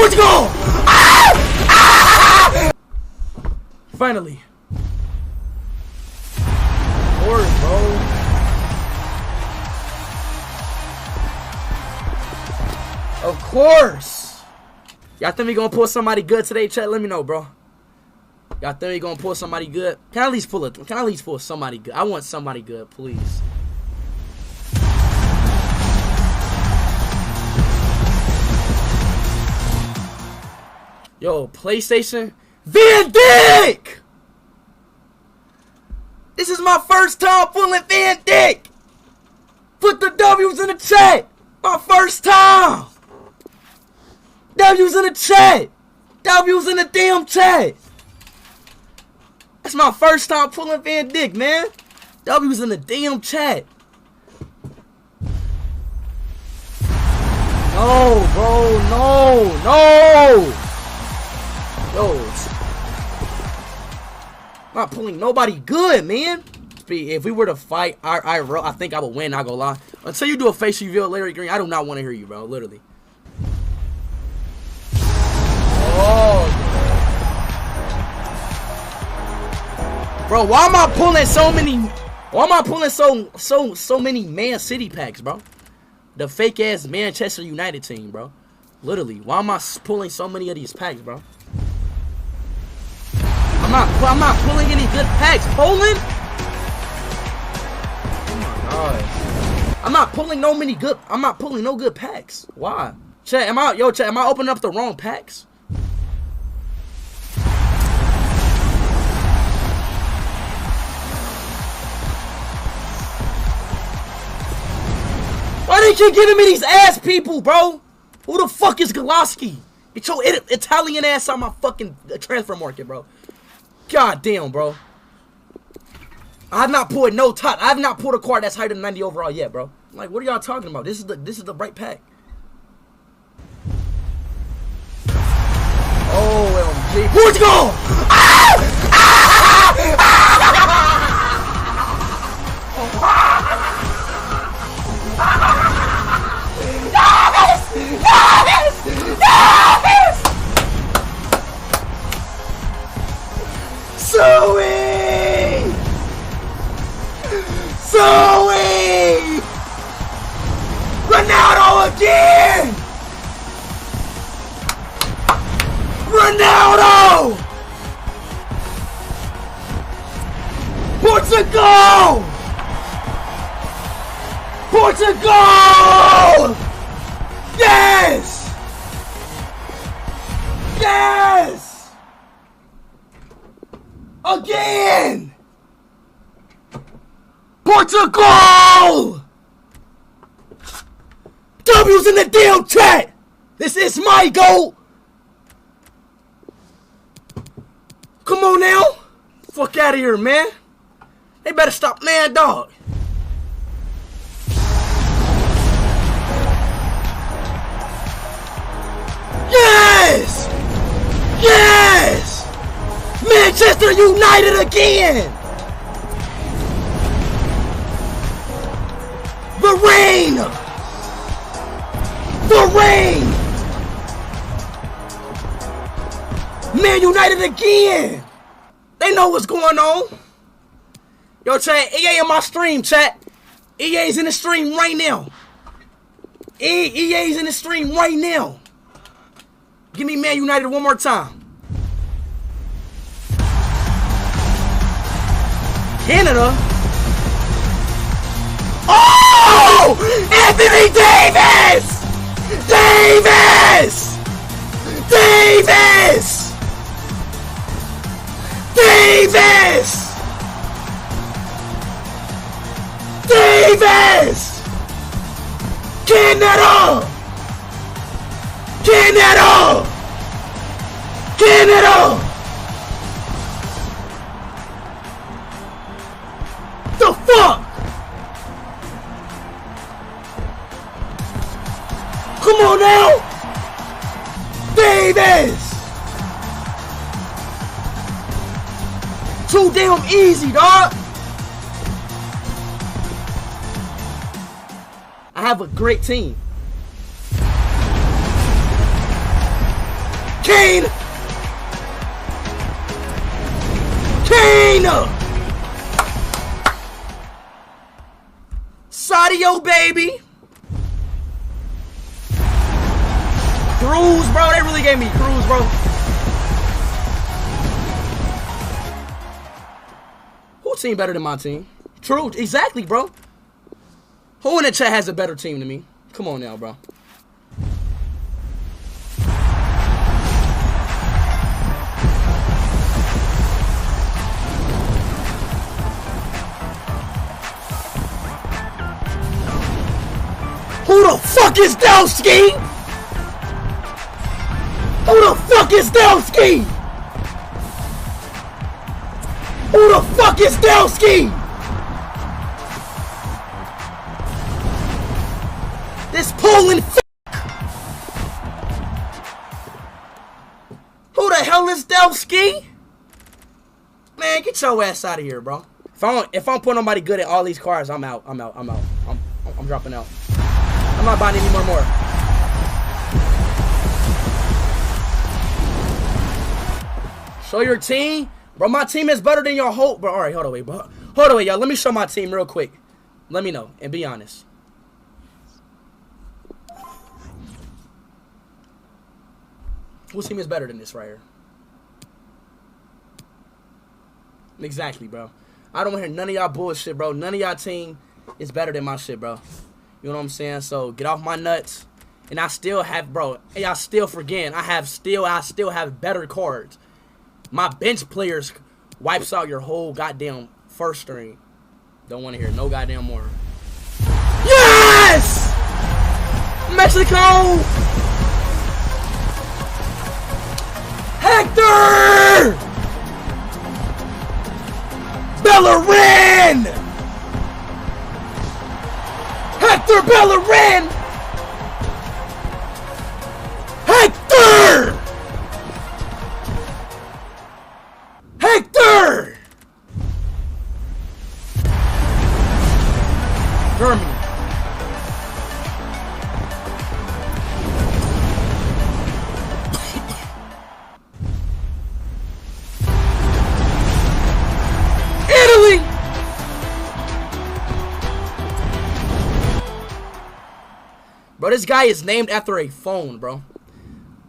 Portugal! Ah! Ah! Finally. Of course, bro. Of course. Y'all think we gonna pull somebody good today, chat? Let me know, bro. Y'all think we gonna pull somebody good? Can I at least pull it? Can I at least pull somebody good? I want somebody good, please. Yo, PlayStation. Van Dijk! This is my first time pulling Van Dijk! Put the W's in the chat! My first time! W's in the chat! W's in the damn chat! That's my first time pulling Van Dijk, man! W's in the damn chat! No, bro, no, no! Yo, I'm not pulling nobody good, man. If we were to fight, I think I would win, not gonna lie. Until you do a face reveal, Larry Green, I do not want to hear you, bro, literally. Oh, bro, why am I pulling so many? Why am I pulling so many Man City packs, bro? The fake ass Manchester United team, bro. Literally, why am I pulling so many of these packs, bro? I'm not pulling any good packs. Poland? Oh my god. I'm not pulling no good packs. Why? Chat, am I opening up the wrong packs? Why they keep giving me these ass people, bro? Who the fuck is Golaski? Get your Italian ass on my fucking transfer market, bro. God damn, bro. I have not pulled no top. I have not pulled a card that's higher than 90 overall yet, bro. I'm like, what are y'all talking about? This is the right pack. OMG. Portugal! Ah! Ah! Zoe! Ronaldo again! Ronaldo! Portugal! Portugal! Yes! Yes! Again! Portugal! W's in the damn chat! This is my goal! Come on now! Fuck out of here, man! They better stop, man, dog! Yes! Yes! Manchester United again! The rain! The rain! Man United again! They know what's going on. Yo, chat, EA in my stream, chat. EA's in the stream right now. EA's in the stream right now. Give me Man United one more time. Canada? Oh! Anthony Davis! Davis! Davis! Davis! Davis! Canada! Canada! Canada! The fuck? Come on now! Davis! Too damn easy, dog! I have a great team. Kane! Kane! Sadio, baby! Cruz, bro. They really gave me Cruz, bro. Who team better than my team? True, exactly, bro. Who in the chat has a better team than me? Come on now, bro. Who the fuck is Dowski? Who the fuck is Dowski? Who the fuck is Dowski? This Poland f***. Who the hell is Dowski? Man, get your ass out of here, bro. If I'm putting nobody good at all these cars, I'm out. I'm dropping out. I'm not buying any more. Show your team. Bro, my team is better than your whole... Bro, alright, hold on, wait, bro. Hold on, wait, y'all. Let me show my team real quick. Let me know, and be honest. Whose team is better than this right here? Exactly, bro. I don't want to hear none of y'all bullshit, bro. None of y'all team is better than my shit, bro. You know what I'm saying? So, get off my nuts. And I still have, bro, y'all still forgetting. I still have better cards. My bench players wipes out your whole goddamn first string. Don't want to hear no goddamn more. Yes! Mexico! Hector! Bellerin! Hector Bellerin! Hector! Hector! Germany. Italy! Bro, this guy is named after a phone, bro.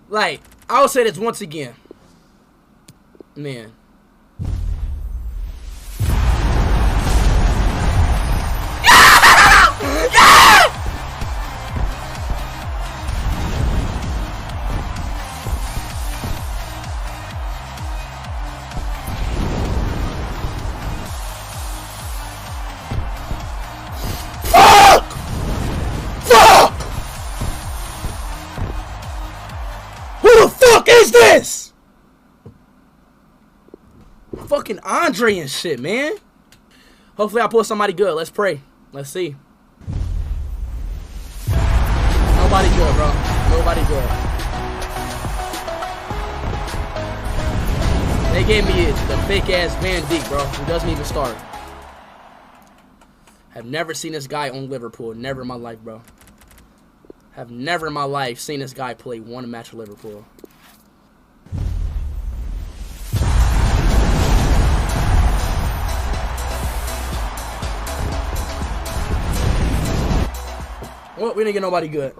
Like, I will say this once again. Man. Is this fucking Andre and shit, man? Hopefully I pull somebody good. Let's pray. Let's see. Nobody good, bro. Nobody good. They gave me the fake ass Van Dijk, bro, who doesn't even start. Have never seen this guy on Liverpool. Never in my life, bro. Have never in my life seen this guy play one match for Liverpool. Well, we didn't get nobody good.